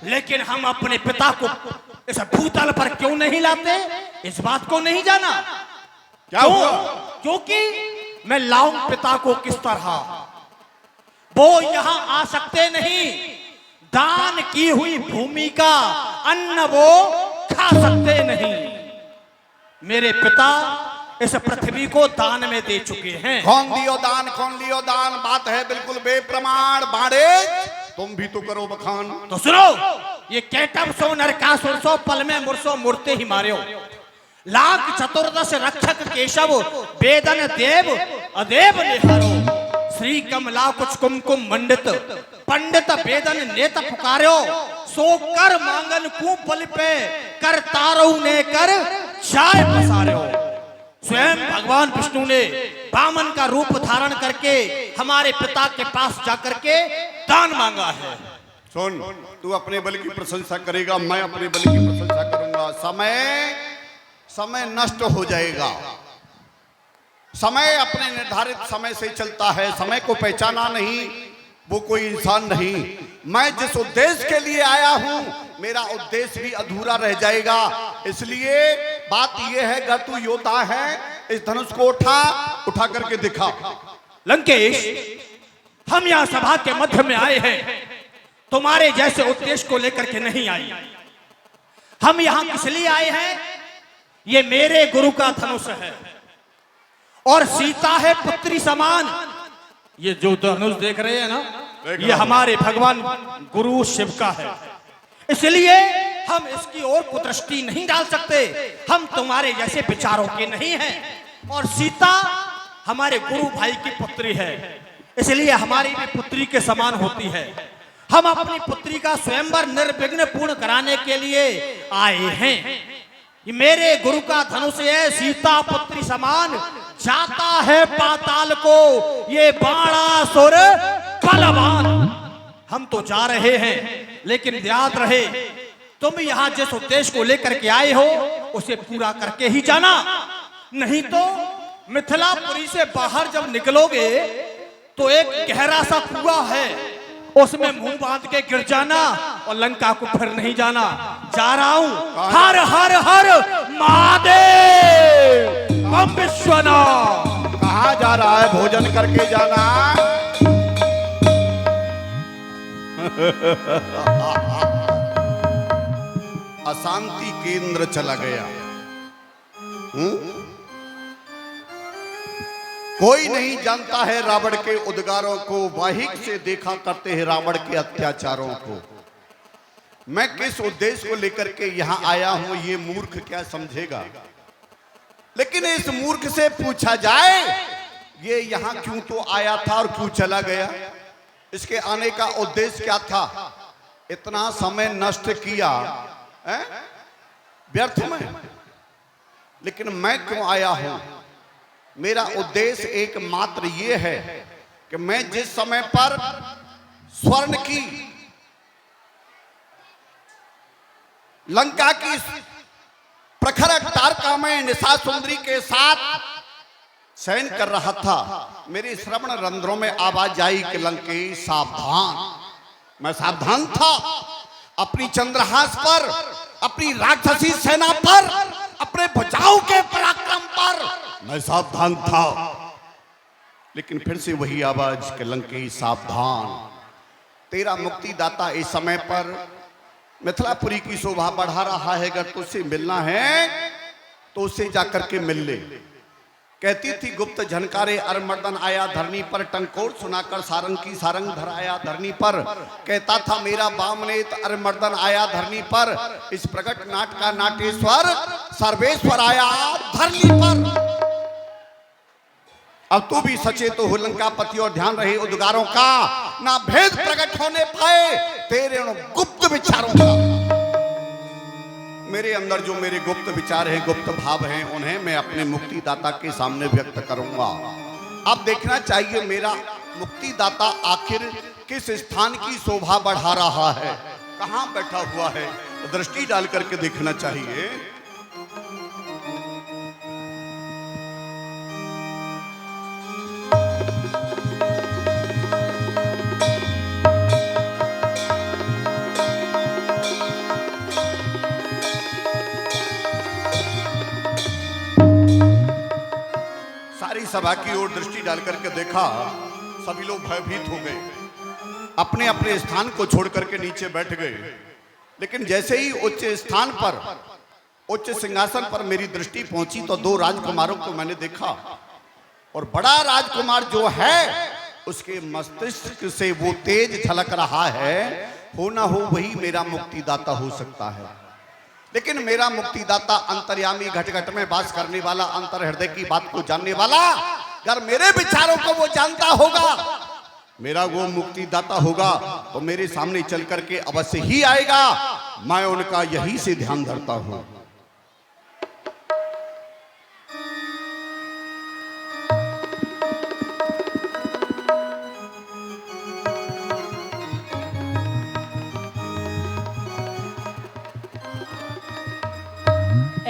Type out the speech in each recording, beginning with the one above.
लेकिन हम अपने पिता को इस भूतल पर क्यों नहीं लाते, इस बात को नहीं जाना। क्या हुआ? क्योंकि मैं लाऊं पिता को किस तरह, वो यहां आ सकते नहीं। दान की हुई भूमि का अन्न वो खा सकते नहीं। मेरे पिता इस पृथ्वी को दान में दे चुके हैं। कौन लियो दान, कौन लियो दान, बात है बिल्कुल बेप्रमाण। बाड़े तुम भी तो करो बखान। तो सुनो, ये कैटब सो नरकासुर सो पल में मुरसो मूर्ते ही मार्यो। लाख चतुर्दश रक्षक केशव वेदन देव अदेव निहारो। श्री कमला कुछ कुमकुम मंडित पंडित वेदन नेत पुकार्यो। सो कर मांगन कु बल पे कर तारौ ने कर चाय पसार्यो। स्वयं भगवान विष्णु ने वामन का रूप धारण करके हमारे पिता के पास जाकर के दान मांगा है। सुन, तू अपने बल की प्रशंसा करेगा, मैं अपने बल की प्रशंसा करूंगा। समय नष्ट हो जाएगा। समय अपने निर्धारित समय से चलता है। समय को पहचाना नहीं वो कोई इंसान नहीं। मैं जिस उद्देश्य के लिए आया हूं, मेरा उद्देश्य भी अधूरा रह जाएगा। इसलिए बात यह है, अगर तू योद्धा है, इस धनुष को उठा करके दिखा। लंकेश, हम यहाँ सभा के मध्य में आए हैं, तुम्हारे जैसे उद्देश्य को लेकर के नहीं आए। हम यहाँ किस लिए आए हैं? ये मेरे गुरु का धनुष है और सीता है पुत्री समान। ये जो धनुष देख रहे हैं ना, ये हमारे भगवान गुरु शिव का है। इसलिए हम इसकी ओर कुदृष्टि नहीं डाल सकते। हम तुम्हारे जैसे विचारों के नहीं हैं। और सीता हमारे गुरु भाई की पुत्री है, इसलिए हमारी भी पुत्री के समान होती है। हम अपनी पुत्री का स्वयंवर निर्विघ्न पूर्ण कराने के लिए आए हैं। ये मेरे गुरु का धनुष है, सीता पुत्री समान जाता है पाताल को ये बाणासुर बलवान। हम तो जा रहे हैं, लेकिन याद रहे, तुम यहाँ जिस उद्देश्य को लेकर के आए हो उसे पूरा करके ही जाना। नहीं तो मिथिलापुरी से बाहर जब निकलोगे तो एक गहरा सा कुआं है, उसमें मुंह बांध के गिर जाना और लंका को फिर नहीं जाना। जा रहा हूं। हर हर हर महादेव बम विश्वनाथ। कहाँ जा रहा है? भोजन करके जाना। अशांति केंद्र चला गया। कोई नहीं जानता है रावण के उद्गारों को, वाहिक से देखा करते हैं रावण के अत्याचारों को। मैं किस उद्देश्य को लेकर के यहां आया हूं ये मूर्ख क्या समझेगा। लेकिन इस मूर्ख से पूछा जाए ये यहां क्यों तो आया था और क्यों चला गया, इसके आने का उद्देश्य क्या था। इतना समय नष्ट किया व्यर्थ में। लेकिन मैं क्यों आया हूं, मेरा उद्देश्य एकमात्र ये है कि मैं जिस समय पर स्वर्ण की लंका की प्रखर तारका में निशा सुंदरी के साथ शयन कर रहा था, मेरे श्रवण रंध्रों में आवाज आई कि लंकेश सावधान। मैं सावधान था। अपनी चंद्रहास पर, अपनी राक्षसी सेना पर, अपने भुजाओं के पराक्रम पर मैं सावधान था। लेकिन फिर से वही आवाज कि लंकेश सावधान। तेरा मुक्तिदाता इस समय पर मिथिलापुरी की शोभा बढ़ा रहा है। अगर तुझसे मिलना है तो उससे जाकर के मिल ले। कहती थी गुप्त झनकारे अरमर्दन आया धरनी पर, टंकोर सुनाकर सारंग की सारंग धर आया धरनी पर। कहता था मेरा बामनेत अरमर्दन आया धरनी पर, इस प्रकट नाट का नाटेश्वर सर्वेश्वर आया धरनी पर। अब तू भी सचेत हो लंकापति और ध्यान रहे उद्गारों का, ना भेद प्रकट होने पाए तेरे उन गुप्त विचारों का। मेरे अंदर जो मेरे गुप्त विचार हैं, गुप्त भाव हैं, उन्हें मैं अपने मुक्तिदाता के सामने व्यक्त करूंगा। अब देखना चाहिए मेरा मुक्तिदाता आखिर किस स्थान की शोभा बढ़ा रहा है, कहां बैठा हुआ है, दृष्टि डाल करके देखना चाहिए। सभा की ओर दृष्टि डाल करके देखा, सभी लोग भयभीत हो गए, अपने अपने स्थान को छोड़ करके नीचे बैठ गए। लेकिन जैसे ही उच्च स्थान पर, उच्च सिंहासन पर मेरी दृष्टि पहुंची तो दो राजकुमारों को मैंने देखा, और बड़ा राजकुमार जो है उसके मस्तिष्क से वो तेज झलक रहा है, हो ना हो वही मेरा मुक्तिदाता हो सकता है। लेकिन मेरा मुक्तिदाता अंतर्यामी, घट घट में वास करने वाला, अंतर हृदय की बात को जानने वाला, अगर मेरे विचारों को वो जानता होगा, मेरा वो मुक्तिदाता होगा, तो मेरे सामने चल करके अवश्य ही आएगा। मैं उनका यही से ध्यान धरता हूं।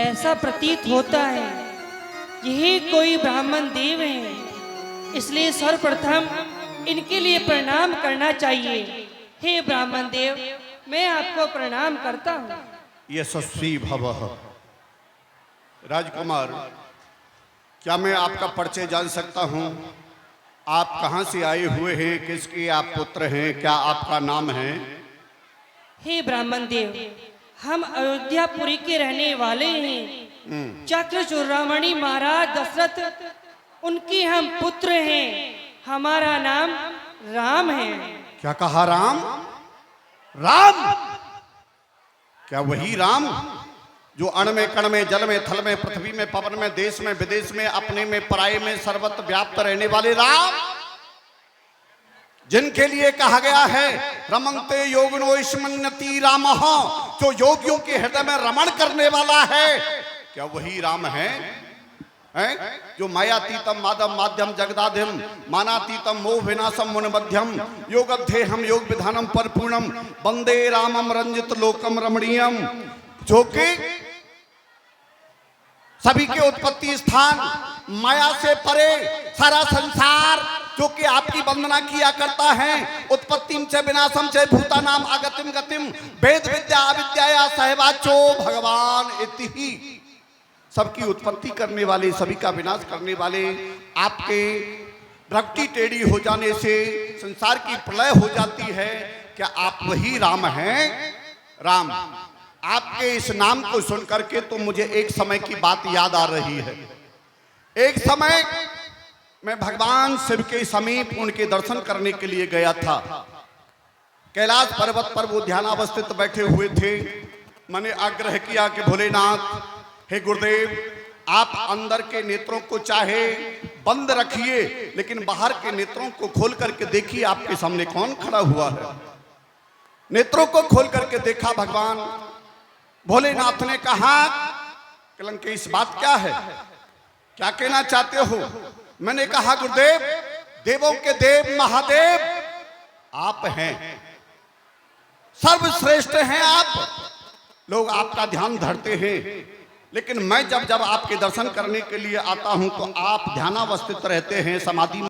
ऐसा प्रतीत होता है यही कोई ब्राह्मण देव हैं, इसलिए सर्वप्रथम इनके लिए प्रणाम करना चाहिए। हे ब्राह्मण देव, मैं आपको प्रणाम करता हूँ। यशस्वी भवः। राजकुमार, क्या मैं आपका परिचय जान सकता हूँ? आप कहाँ से आए हुए हैं? किसके आप पुत्र हैं? क्या आपका नाम है? हे ब्राह्मण देव, हम अयोध्यापुरी के रहने वाले हैं। चक्र चूड़ामणि महाराज दशरथ, उनकी हम पुत्र हैं। हमारा नाम राम है। क्या कहा? राम? राम? क्या वही राम जो अण में, कण में, जल में, थल में, पृथ्वी में, पवन में, देश में, विदेश में, अपने में, पराये में, सर्वत्र व्याप्त रहने वाले राम, जिनके लिए कहा गया है रमन्ते योगिनो स्मन्यति रामः, जो योगियों के हृदय में रमण करने वाला है? क्या वही राम है? जो मायातीतम माधव माध्यम जगदाधिम, मानातीतम मोह विनाशम मुनबध्यम, योगध्येहम योग विधानम परिपूर्णम, वंदे रामम रंजित लोकम रमणीयम, जो कि सभी के उत्पत्ति स्थान, माया से परे सारा संसार, जो कि आपकी वंदना किया करता है। उत्पत्तिम च विनाशम च भूतानाम आगतिम गतिम, वेद विद्या अविद्या सहवाचो भगवान इति। सबकी उत्पत्ति करने वाले, सभी का विनाश करने वाले, आपके भक्ति टेढ़ी हो जाने से संसार की प्रलय हो जाती है। क्या आप वही राम हैं? राम, आपके इस नाम को सुन करके तो मुझे एक समय की बात याद आ रही है। एक समय मैं भगवान शिव के समीप उनके दर्शन करने के लिए गया था। कैलाश पर्वत पर वो ध्यानावस्थित बैठे हुए थे। मैंने आग्रह किया कि भोलेनाथ, हे गुरुदेव, आप अंदर के नेत्रों को चाहे बंद रखिए, लेकिन बाहर के नेत्रों को खोल करके देखिए आपके सामने कौन खड़ा हुआ है। नेत्रों को खोल करके देखा भगवान। भोलेनाथ ने कहा, कलंकेश बात क्या है? क्या कहना चाहते हो? मैंने कहा, गुरुदेव, देवों के देव महादेव आप हैं, सर्वश्रेष्ठ हैं आप। लोग आपका ध्यान धरते हैं, लेकिन मैं जब जब आपके दर्शन करने के लिए आता हूं तो आप ध्यानावस्थित रहते हैं, समाधि